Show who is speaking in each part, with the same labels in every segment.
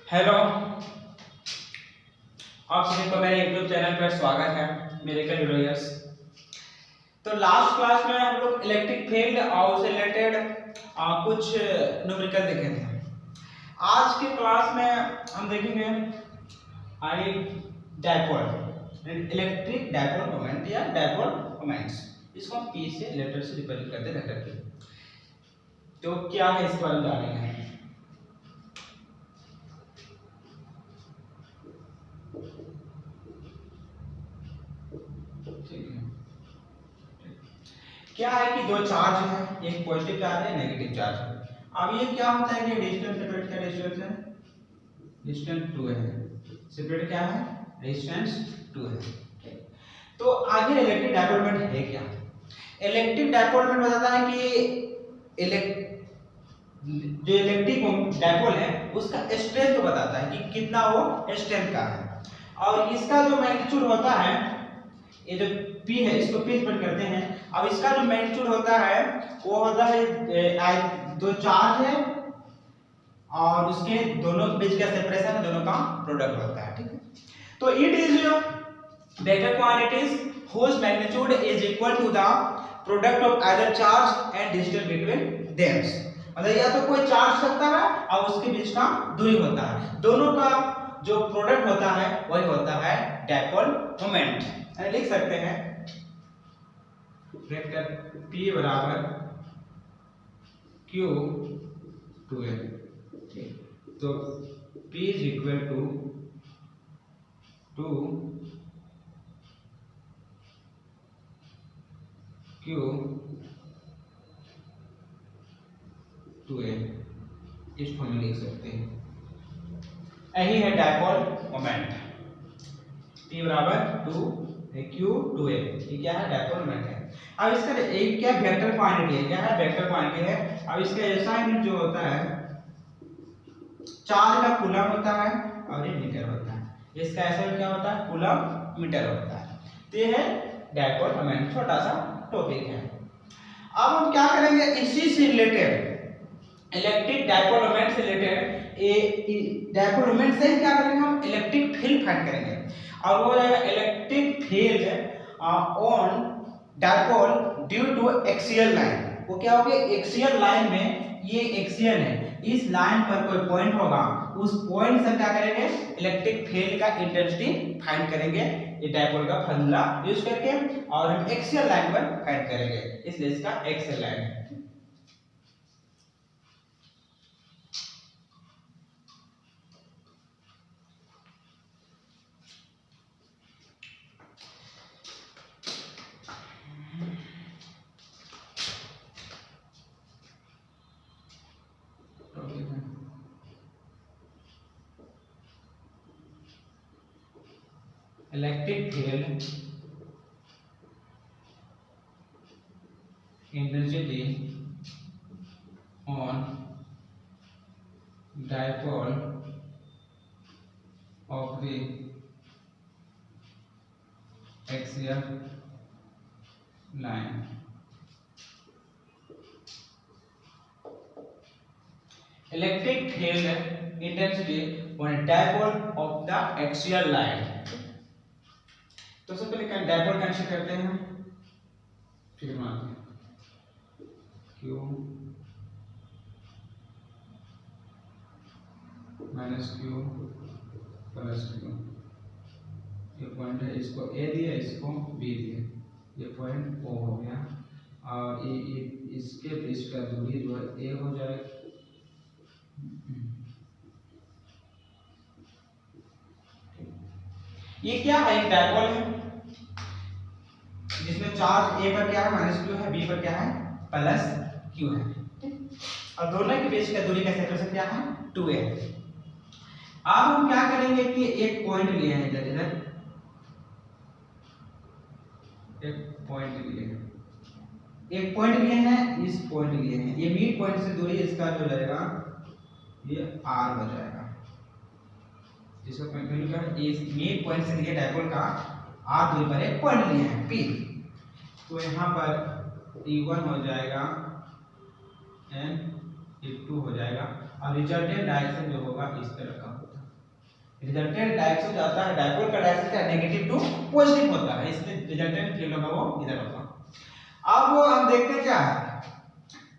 Speaker 1: Hello, आप सभी को मेरे यूट्यूब चैनल पर स्वागत है मिरेकल ट्यूटोरियल्स। तो लास्ट क्लास में हम लोग इलेक्ट्रिक फील्ड और उससे रिलेटेड कुछ न्यूमेरिकल देखे थे। आज के क्लास में हम देखेंगे आई डायपोल, इलेक्ट्रिक डायपोल मोमेंट या डायपोल मोमेंट्स। इसको हम पी से लेटर से रिप्रेजेंट करते हैं वेक्टर के। तो क्या है इस बारे में जानेंगे। क्या है कि दो चार्ज है, एक पॉजिटिव चार्ज है, नेगेटिव चार्ज है। अब ये क्या होता है कि डिस्टेंस सेपरेट क्या डिस्टेंस है, डिस्टेंस 2 है। सेपरेट क्या है, डिस्टेंस 2 है। तो आगे इलेक्ट्रिक डायपोल है क्या। इलेक्ट्रिक डायपोल बताता है कि जो इलेक्ट्रिक डायपोल है उसका स्ट्रेंथ बताता है कि कितना वो स्ट्रेंथ का है। और इसका जो मैग्नीट्यूड होता है, ये जो P है इसको P स्प्लिट करते हैं। अब इसका जो मैग्नीट्यूड होता है वो होता है दो चार्ज है और उसके दोनों के बीच का सेपरेशन, दोनों का प्रोडक्ट होता है। ठीक है, तो it is vector quantities whose magnitude is equal to the product of either charge and distance between them। मतलब या तो कोई चार्ज सकता है और उसके बीच का दूरी होता है, दोनों का जो प्रोडक्ट होता है वही होता है डायपोल मोमेंट। लिख सकते हैं वेक्टर P बराबर Q 2a। तो P is equal to 2 Q 2a, इस फॉर्म में लिख सकते हैं। यही है डायपोल मोमेंट। P बराबर 2 Q 2a, ये क्या है, डायपोल मोमेंट है। अब इसका एक क्या वेक्टर क्वांटिटी है, क्या है, वेक्टर क्वांटिटी है। अब इसका ऐसा यूनिट जो होता है चार्ज का कूलम होता है और ये मीटर होता है। इसका ऐसा क्या होता है, कूलम मीटर होता है। तो ये है डायपोल मोमेंट, छोटा सा टॉपिक है। अब हम क्या करेंगे, इसी से रिलेटेड इलेक्ट्रिक डायपोल मोमेंट से रिलेटेड डायपोल मोमेंट से क्या करेंगे, हम इलेक्ट्रिक फील्ड फाइंड करेंगे। और वो रहेगा electric field on dipole due to axial line. वो क्या होगा, एक्सियल लाइन में, ये एक्सियल है, इस लाइन पर कोई पॉइंट होगा, उस पॉइंट से क्या करेंगे, इलेक्ट्रिक फील्ड का इंटेंसिटी फाइंड करेंगे ये डायपोल का फार्मूला यूज करके। और हम एक्सियल लाइन पर फाइंड करेंगे, इसलिए इसका एक्सियल लाइन है। Electric field intensity on dipole of the axial line. Electric field intensity on dipole of the axial line. तो सबसे पहले डायपोल कैंसिल करते हैं हम, फिर मानते हैं Q minus Q plus Q। ये पॉइंट है, इसको A दिया, इसको B दिया, ये पॉइंट O हो गया। और ये इसके बीच का दूरी जो है A हो जाएगा। ये क्या है, एक डायपोल है जिसमें चार्ज A पर क्या है, माइनस Q है, B पर क्या है, प्लस Q है। और दोनों के बीच का दूरी का सेपरेशन क्या है, 2a है। अब हम क्या करेंगे कि एक पॉइंट लिए हैं, इधर इधर एक पॉइंट लिए हैं, एक पॉइंट लिए हैं, इस पॉइंट लिए हैं। ये मिड पॉइंट से दूरी इसका जो जाएगा ये r हो जाएगा, जिसका वैल्यू क्या है, इस मिड पॉइंट से लिए डायपोल का r दूरी पर एक पॉइंट लिए हैं P। तो यहाँ पर E1 हो जाएगा एंड E2 हो जाएगा। और रिजल्टेंट डायरेक्शन जो होगा इस तरह का होगा। रिजल्टेंट डायरेक्शन जाता है, डायपोल का डायरेक्शन क्या नेगेटिव टू पॉजिटिव होता है, इसलिए रिजल्टेंट फील्ड होगा वो इधर होगा। अब वो हम देखते हैं क्या है,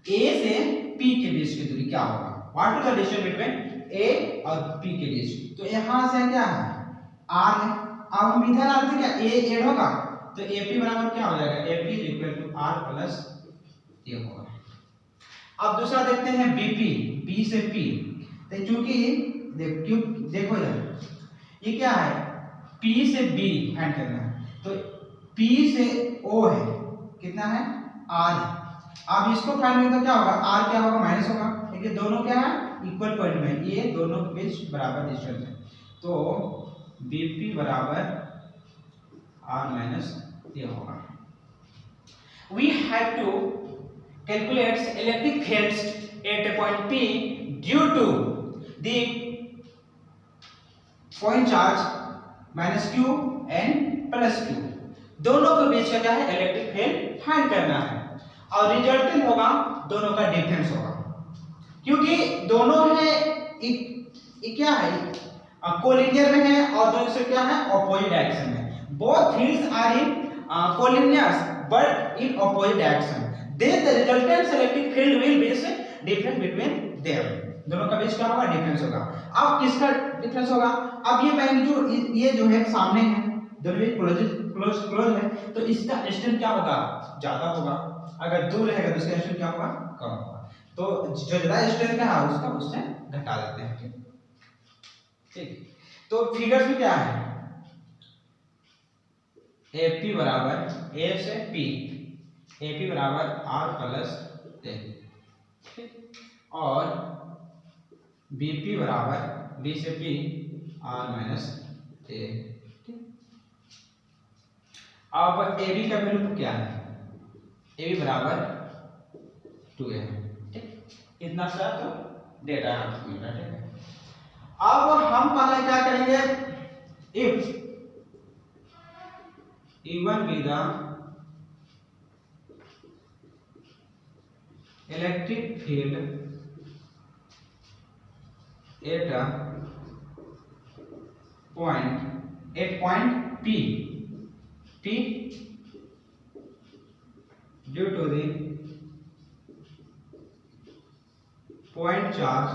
Speaker 1: ए से पी के बीच की दूरी क्या होगा, what is the distance between A और पी के बीच। तो यहां से क्या है आर है, अब हम इधर आते क्या ए ऐड होगा तो एपी बराबर क्या हो जाएगा, AP is equal to R plus A होगा। अब दूसरा देखते हैं बीपी, बी से पी, तो चूंकि देखो यार ये क्या है P से B फाइंड करना है, तो P से O है कितना है R है। अब इसको फाइंड करें तो क्या होगा, R क्या होगा माइनस होगा, क्योंकि दोनों क्या है इक्वल पॉइंट में, ये दोनों के बीच बराबर डिस्टेंस है, तो BP बराबर R माइनस ये होगा। We have to calculate electric fields at a point P due to the point charge minus Q and plus Q, दोनों के बीच का क्या है इलेक्ट्रिक फील्ड फाइंड करना है, और रिजल्टेंट होगा दोनों का डिफरेंस होगा, क्योंकि दोनों है क्या है कोलिनियर में है और दोनों से क्या है ऑपोजिट डायरेक्शन में, both fields are in collinears but in opposite direction, then the resultant electric field will be difference between them, दोनों का बीच क्या होगा डिफरेंस होगा। अब किसका डिफरेंस होगा, अब ये मैग्नीट्यूड ये जो है सामने है, दोनों भी क्लोज है, तो इसका डिस्टेंस क्या होगा ज्यादा होगा, अगर दूर रहेगा तो इसका डिस्टेंस क्या होगा कम होगा, तो जो ज्यादा डिस्टेंस का है उसका उससे घटा देते हैं। ठीक, तो फिगर्स में क्या है AP बराबर A से P, AP बराबर R प्लस A, और BP बराबर B से P R माइनस A। अब AB का वैल्यू क्या है, AB बराबर 2A, ठीक, इतना सा तो डेटा आपको मिल रहा है। अब हम पहले क्या करेंगे, if even with the electric field at a point P due to the point charge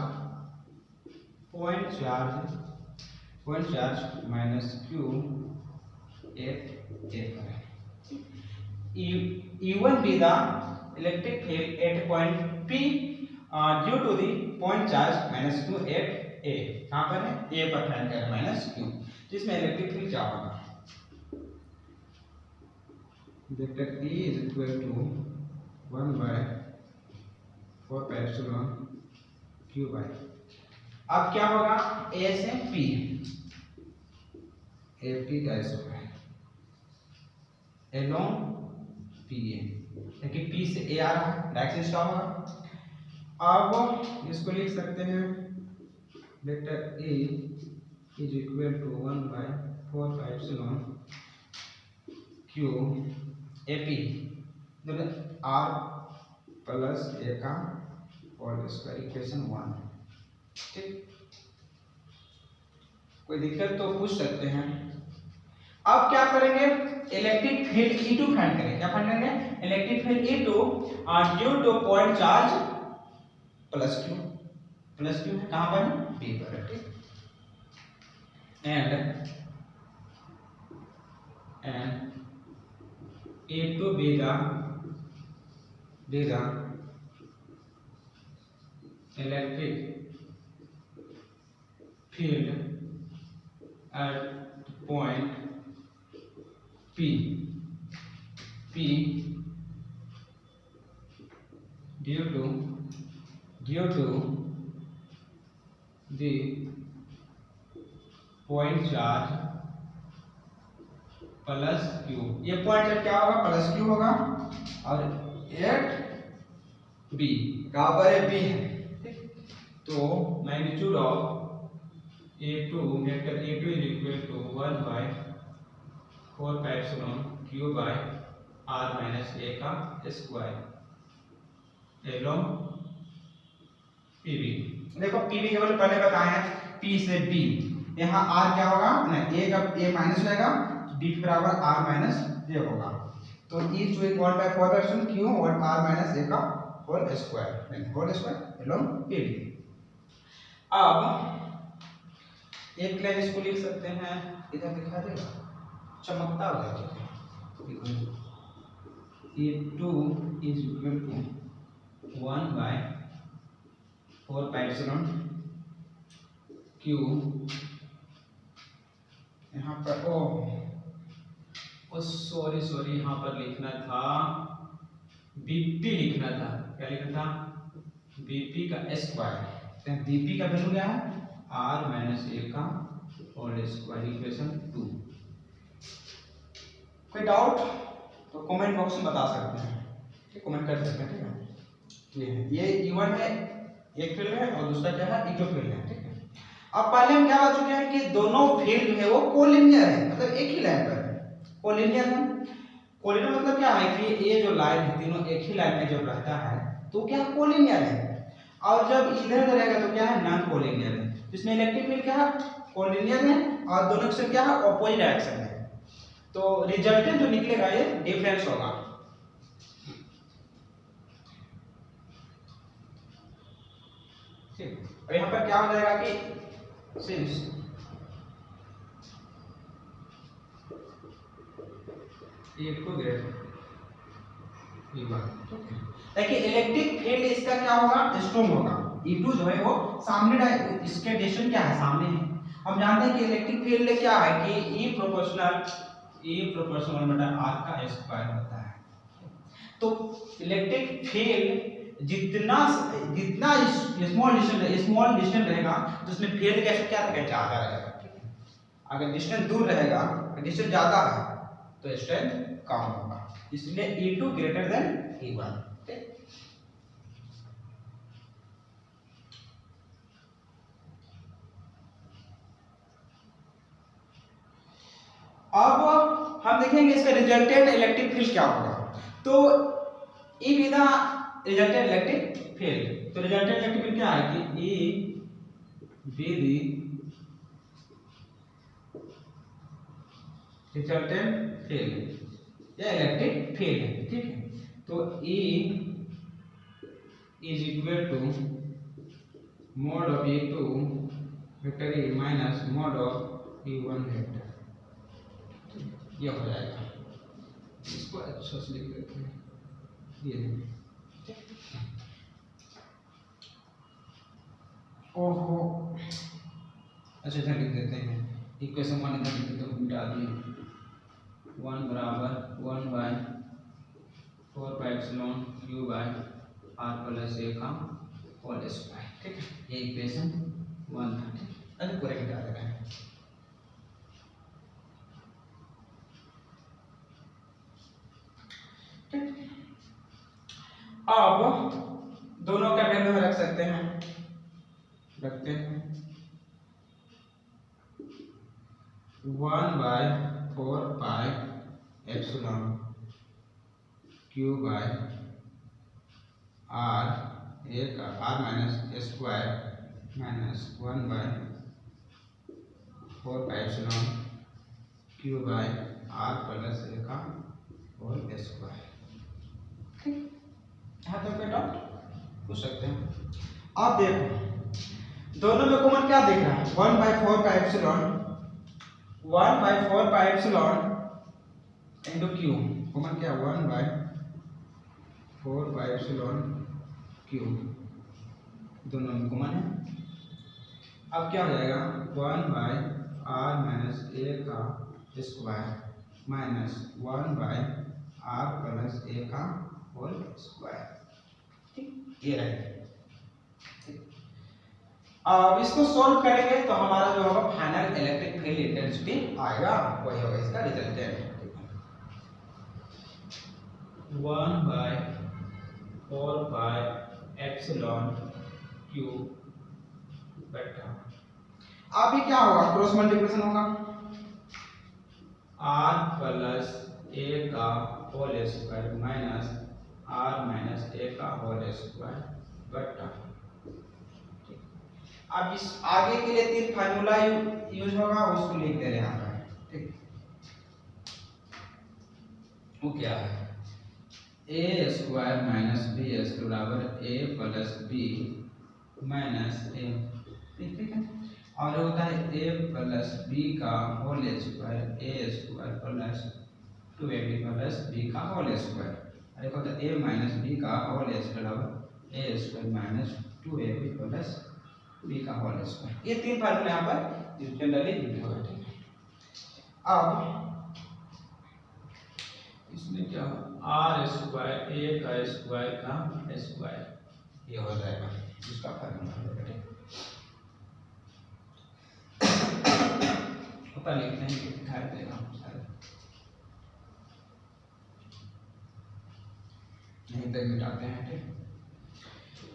Speaker 1: minus Q at A पर, even with the electric field at point P due to the point charge minus Q at A, कहाँ पर है A पर find करें minus Q, जिसमें electric field क्या होगा, vector E is equal to 1 by 4 pi epsilon Q by, अब क्या होगा A से P, AP का स्क्वायर along PA, क्योंकि P से A आ रहा है डायरेक्शन क्या होगा, अब इसको लिख सकते हैं vector A is equal to 1 by 4 pi epsilon Q AP मतलब R प्लस A का होल स्क्वायर इक्वेशन 1। ठीक, कोई दिक्कत तो पूछ सकते हैं। अब क्या करेंगे, इलेक्ट्रिक फील्ड E2 फाइंड करेंगे, क्या फाइंड करेंगे electric field E2 due to point charge plus Q है कहां पर B पर, ठीक, and E2 be the electric field at point P due to the point charge plus Q, ये point charge क्या होगा प्लस Q होगा, और एट B कहाँ पर है B है, तो magnitude of A2 vector A2 is equal to 1 by 4 pi epsilon Q by R minus A का स्क्वायर एलोंग PB। देखो PB के बारे में पहले बताए हैं P से B, यहाँ r क्या होगा ना, a का a माइनस हो जाएगा, d बराबर r माइनस a होगा। तो e जो 1/4 q और r माइनस a का होल स्क्वायर एलोंग AD। अब एक लाइन इसको लिख सकते हैं, इधर दिखा देगा, चमकता हुआ है। A2 is equal to 1/4 epsilon q, यहाँ पर सॉरी यहाँ पर लिखना था BP, लिखना था, क्या लिखना था, BP का स्क्वायर। BP का वैल्यू क्या है, r माइनस a का होल स्क्वायर, इक्वेशन 2। कोई डाउट तो कमेंट बॉक्स में बता सकते हैं, ठीक, कमेंट कर सकते हैं, ठीक है। ये E1 है, एक फील्ड है, और दूसरा क्या है, E2 फील्ड है, ठीक है। अब पहले हम क्या बता चुके हैं कि दोनों फील्ड जो है वो कोलिनियर है, मतलब एक ही लाइन पर है, कोलिनियर है। कोलिनियर मतलब क्या है कि ये जो लाइन है तीनों एक ही लाइन में जब रहता है तो क्या कोलिनियर है, और जब इधर उधर रहेगा तो क्या है, नॉन कोलिनियर है। इसमें इलेक्ट्रिक फील्ड क्या है, कोलिनियर है, और दोनों एक्शन क्या है, ऑपोजिट डायरेक्शन है। तो रिजल्टेंट जो निकलेगा ये डिफरेंस होगा। ठीक, और यहाँ पर क्या हो जाएगा कि सिंस E2 ग्रेटर E1, देखिए इलेक्ट्रिक फील्ड इसका क्या होगा, स्ट्रॉन्ग होगा। E2 जो है वो सामने, इसके डिस्टेंस क्या है, सामने है। हम जानते हैं कि इलेक्ट्रिक फील्ड क्या है कि E प्रोपोर्शनल बटा r का स्क्वायर होता है। तो इलेक्ट्रिक फील्ड जितना स्मॉल डिस्टेंस रहेगा तो उसमें फील्ड कैसे क्या रहेगा, ज्यादा रहेगा। अगर डिस्टेंस दूर रहेगा, डिस्टेंस ज्यादा है तो स्ट्रेंथ कम होगा, इसलिए E2 ग्रेटर देन E1। अब हम देखेंगे इसका रिजल्टेंट इलेक्ट्रिक फील्ड क्या होगा। तो E with a resultant electric field, तो रिजल्टेंट इलेक्ट्रिक फील्ड क्या है कि E विद रिजल्टेंट फील्ड या इलेक्ट्रिक फील्ड है, ठीक है। तो E is equal to mod of E2 vector E minus mod of E1 vector, ये हो जाएगा। इसको अच्छा से लिख देते हैं, ये ओहो, अच्छा इधर लिख देते हैं, इक्वेशन 1 इधर लिख देते हैं, मिटा दिए। 1 बराबर 1/4 epsilon q by r plus a का होल स्क्वायर, ठीक है। ये इक्वेशन 1 था, ठीक है। अरे पूरा मिटा देते हैं। अब दोनों का वैल्यू रख सकते हैं, रखते हैं 1/4 pi epsilon q by r a का r minus square minus 1/4 pi epsilon q by r plus a का होल स्क्वायर, ठीक। यहाँ तक बेटा पूछ सकते हैं। आप देखो दोनों में कॉमन क्या दिख रहा है, 1/4 pi epsilon, 1/4 pi epsilon into q, common क्या 1/4 पाई एप्सिलॉन q, दोनों में कॉमन है। अब क्या हो जाएगा 1/r माइनस a का square minus 1/r plus a का होल स्क्वायर, ठीक, ये रहेगा। अब इसको सॉल्व करेंगे तो हमारा जो होगा फाइनल इलेक्ट्रिक फील्ड इंटेंसिटी आएगा, वही होगा इसका रिजल्टेंट। 1/4 पाई एप्सिलॉन q बटा, अभी क्या होगा, क्रॉस मल्टीप्लिकेशन होगा, r प्लस a का whole square minus r minus a का होल स्क्वायर बटा, अब इस आगे के लिए 3 फार्मूला यूज होगा, उसको लिख दे रहे हैं यहाँ पर, ठीक। वो क्या है, A square minus B square बराबर A plus B minus A, ठीक है। और होता है ए प्लस बी का whole square A square plus 2ab plus B का होल स्क्वायर, और एक होता है ए माइनस बी का होल स्क्वायर बराबर A square minus 2ab plus B का होल स्क्वायर। ये 3 फार्मूला यहाँ पर जनरली यूज होगा, ठीक है। अब इसमें क्या आर स्क्वायर ए का स्क्वायर का स्क्वायर, ये हो जाएगा इसका फार्मूला, ठीक। ऊपर लिखते हैं, दिखाई देगा नहीं तक मिटाते हैं, ठीक।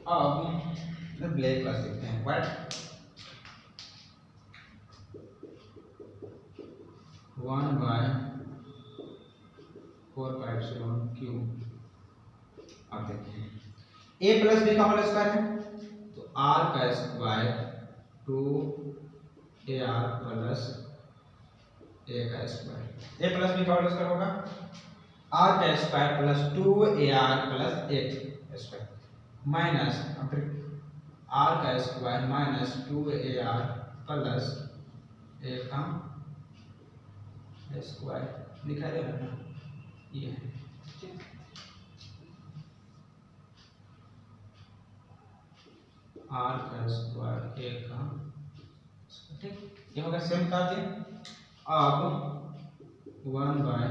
Speaker 1: अब ब्लैक क्लास लिखते हैं, what 1 by 4 pi epsilon q. अब देखिए a प्लस b का होल स्क्वायर है, तो r का स्क्वायर 2ar प्लस a का स्क्वायर, a प्लस b का होल स्क्वायर होगा r का square plus 2ar plus a square minus r का square minus 2ar plus a का स्क्वायर, दिखाई दे रहा है ये है, r का स्क्वायर a का, ठीक। ये होगा सेम कर दिया। अब 1 बाय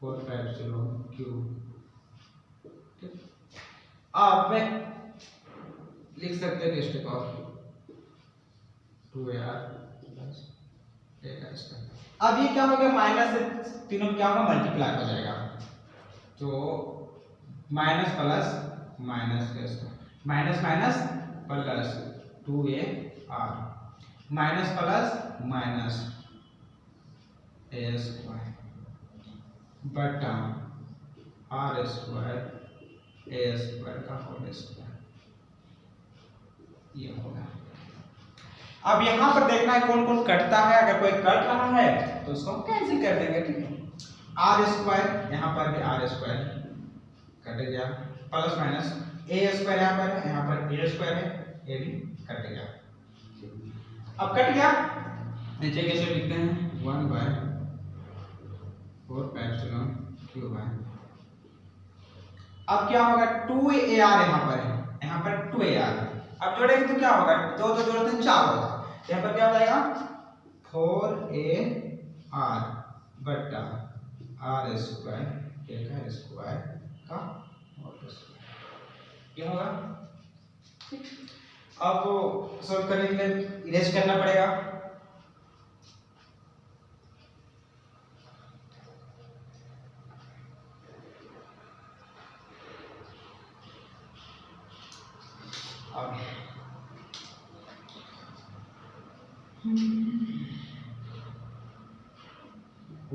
Speaker 1: 4 पाई एप्सिलॉन क्यू, ठीक। अब मैं लिख सकते हैं step of 2ar plus a का स्क्वायर। अब ये क्या हो गया, माइनस से तीनों क्या होगा, मल्टीप्लाई हो जाएगा, तो माइनस प्लस माइनस का square, minus minus plus 2ar minus plus minus a square बटा r स्क्वायर a स्क्वायर का होल स्क्वायर, ये होगा। अब यहाँ पर देखना है कौन कौन कटता है, अगर कोई कट रहा है तो उसको हम कैंसिल कर देंगे, ठीक है। आर स्क्वायर, यहाँ पर भी आर स्क्वायर कट गया, प्लस माइनस ए स्क्वायर यहाँ पर है, यहाँ पर ए स्क्वायर है, ये भी कट गया। अब कट गया, नीचे कैसे लिखते हैं 1 by 4 pi epsilon q by, अब क्या होगा 2ar यहाँ पर है, यहाँ पर 2ar, अब जोड़ेंगे तो क्या होगा, दो दो जोड़ते हैं 4 होगा, यहाँ पर क्या हो जाएगा 4ar बटा r स्क्वायर a का स्क्वायर का होल स्क्वायर, ये होगा, ठीक। अब सॉल्व करने के लिए इरेज करना पड़ेगा, अब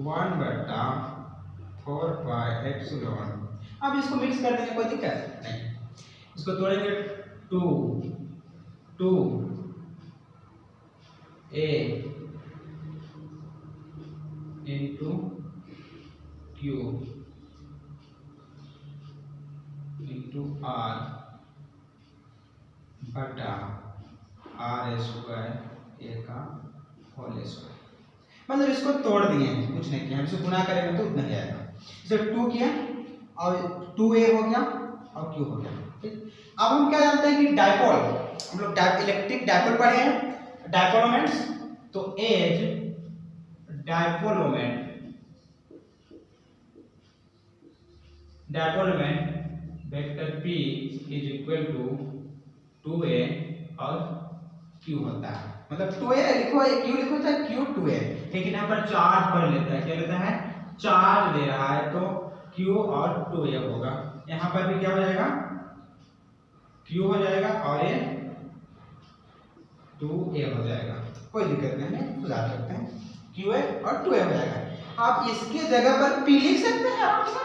Speaker 1: 1 बटा 4 पाई एप्सिलॉन, अब इसको मिक्स कर देंगे, कोई दिक्कत नहीं, इसको तोड़ेंगे 2 a into q into r बटा r स्क्वायर a का होल स्क्वायर, मतलब इसको तोड़ दिए हैं, कुछ नहीं किया, इसको गुणा करेंगे तो उतना ही आएगा, इसे 2 किया और 2a हो गया और q हो गया, ठीक। अब हम क्या जानते हैं कि डाइपोल, हम लोग इलेक्ट्रिक डाइपोल पढ़े हैं, डाइपोल मोमेंट्स, तो as dipole moment vector p is equal to 2a और q होता है, मतलब 2a लिखो या q लिखो चाहे q 2a, लेकिन यहाँ पर चार्ज पर लेता है, क्या लेता है, चार्ज ले रहा है, तो q और 2a होगा, यहाँ पर भी क्या हो जाएगा q हो जाएगा और ये 2a हो जाएगा, कोई दिक्कत नहीं है, सुधार सकते हैं, qa और 2a हो जाएगा। आप इसके जगह पर p लिख सकते हैं आराम से,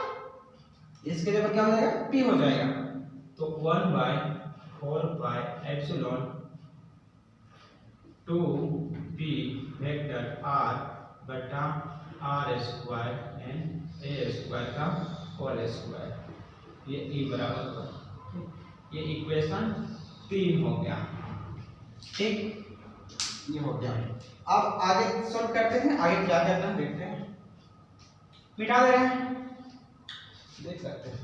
Speaker 1: इसके जगह क्या हो जाएगा p हो जाएगा, तो 1 by 4 pi epsilon 2p vector r बटा r square and a square का होल स्क्वायर, ये e बराबर, ये इक्वेशन 3 हो गया। ठीक, ये हो गया। अब आगे सॉल्व करते हैं, आगे क्या करना है देखते हैं। मिटा दे रहे हैं, देख सकते हैं।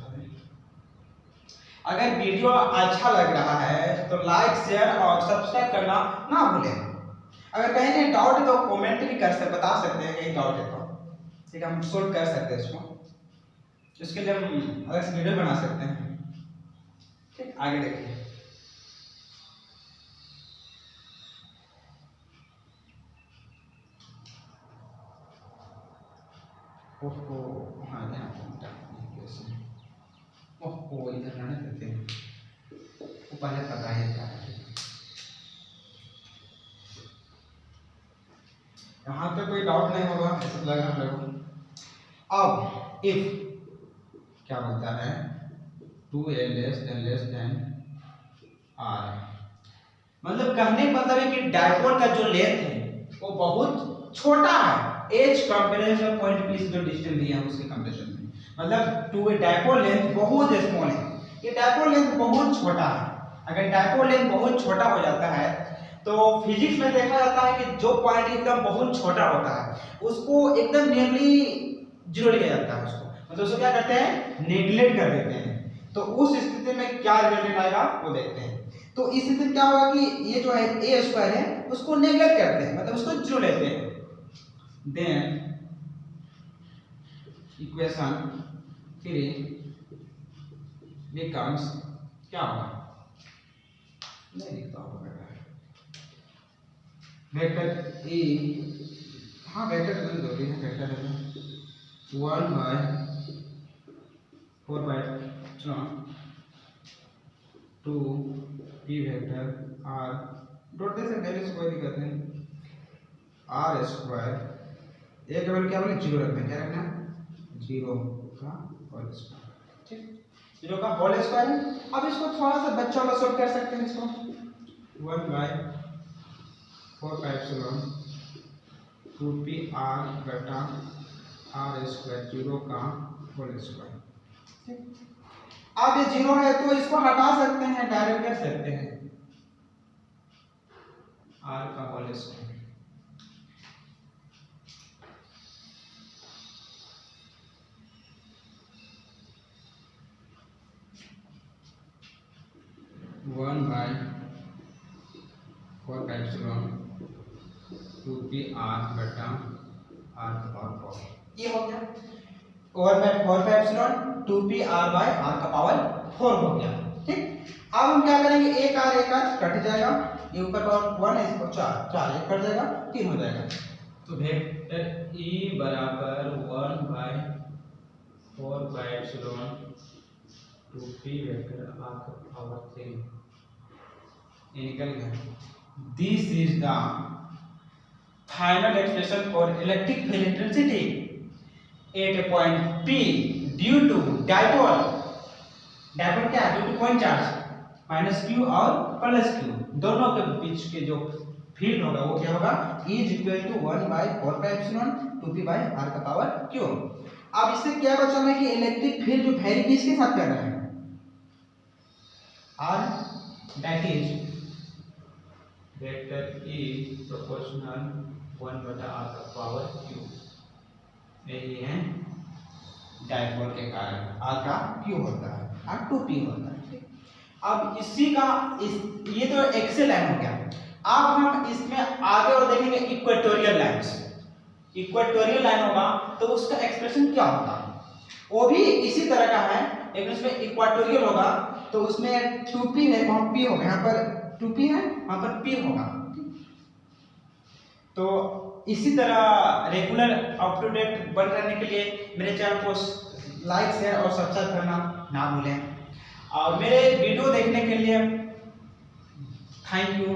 Speaker 1: अगर वीडियो अच्छा लग रहा है तो लाइक शेयर और सब्सक्राइब करना ना भूलें। अगर कहीं कहीं डाउट है तो कमेंट भी कर सकते, बता सकते हैं कहीं डाउट है तो, ठीक है, हम सोल्व कर सकते हैं इसको। इसके लिए हम अलग से वीडियो बना सकते हैं। ठीक, आगे देखिए। ओहो, हाँ ओहो, इधर ना देते हैं, वो पहले पता है क्या है। यहाँ पे कोई डाउट नहीं होगा, ऐसा लग रहा है। अब इफ क्या बोलता है, 2a लेस देन r, मतलब कहने का मतलब है कि डायपोल का जो लेंथ है वो बहुत छोटा है एज कंपैरिजन पॉइंट पी से जो डिस्टेंस दिया है उसके कंपैरिजन में, मतलब टू डायपोल लेंथ बहुत स्मॉल है, ये डायपोल लेंथ बहुत छोटा है। अगर डायपोल लेंथ बहुत छोटा हो जाता है तो फिजिक्स में देखा जाता है कि जो पॉइंट एकदम बहुत छोटा होता है उसको एकदम नियरली जीरो लिया जाता है, उसको मतलब उसको क्या करते हैं, नेग्लेक्ट कर देते हैं। तो उस स्थिति में क्या रिजल्ट आएगा वो देखते हैं। तो इस स्थिति में क्या होगा कि ये जो है ए स्क्वायर है उसको नेग्लेक्ट करते हैं, मतलब उसको जीरो लेते हैं। देन इक्वेशन 3 becomes क्या होगा, नहीं लिखता होगा वेक्टर ए, हाँ वेक्टर बन दो, वेक्टर है 1/4 2 p वेक्टर r डॉट दे सकते हैं, कोई दिक्कत नहीं, r स्क्वायर एक वैल्यू क्या बोले, जीरो रखना है, क्या रखना है, जीरो का होल स्क्वायर। ठीक, जीरो का होल स्क्वायर है। अब इसको थोड़ा सा बच्चा वाला सॉल्व कर सकते हैं, इसको 1/4 2p r बटा r स्क्वायर, जीरो का होल स्क्वायर। ठीक, अब ये जीरो है तो इसको हटा सकते हैं, डायरेक्ट कर सकते हैं, r का whole square. One by 4 2p r बटा r का पावर, ये हो गया। 1/4 2p r बाय r का पावर 4 हो गया। ठीक, अब हम क्या करेंगे, एक r कट जाएगा, ये ऊपर पावर 1 है, इसको 4 एक कट जाएगा, 3 हो जाएगा। तो वेक्टर e बराबर 1/4 2p वेक्टर r का पावर 3, ये निकल गया। This is the final expression for electric field intensity at a point P due to dipole, dipole क्या है, due to point charge minus q और प्लस q, दोनों के बीच के जो फील्ड होगा वो क्या होगा, E is equal to 1/4 2p by r का पावर q। अब इससे क्या पता चला कि इलेक्ट्रिक फील्ड जो वेरी किसके साथ कर रहे हैं, r, that is vector E proportional 1/r का पावर q, यही है डायपोल के कारण r का q होता है, r 2p होता है। अब इसी का ये तो एक्सल लाइन हो गया। अब हम इसमें आगे और देखेंगे इक्वेटोरियल लाइंस, इक्वेटोरियल लाइन होगा तो उसका एक्सप्रेशन क्या होगा, वो भी इसी तरह का है, लेकिन उसमें इक्वेटोरियल होगा तो उसमें 2p है, वहां p होगा, यहाँ पर 2p है, वहां पर p होगा। तो इसी तरह रेगुलर अप टू डेट बन रहने के लिए मेरे चैनल को लाइक शेयर और सब्सक्राइब करना ना भूलें, और मेरे वीडियो देखने के लिए थैंक यू।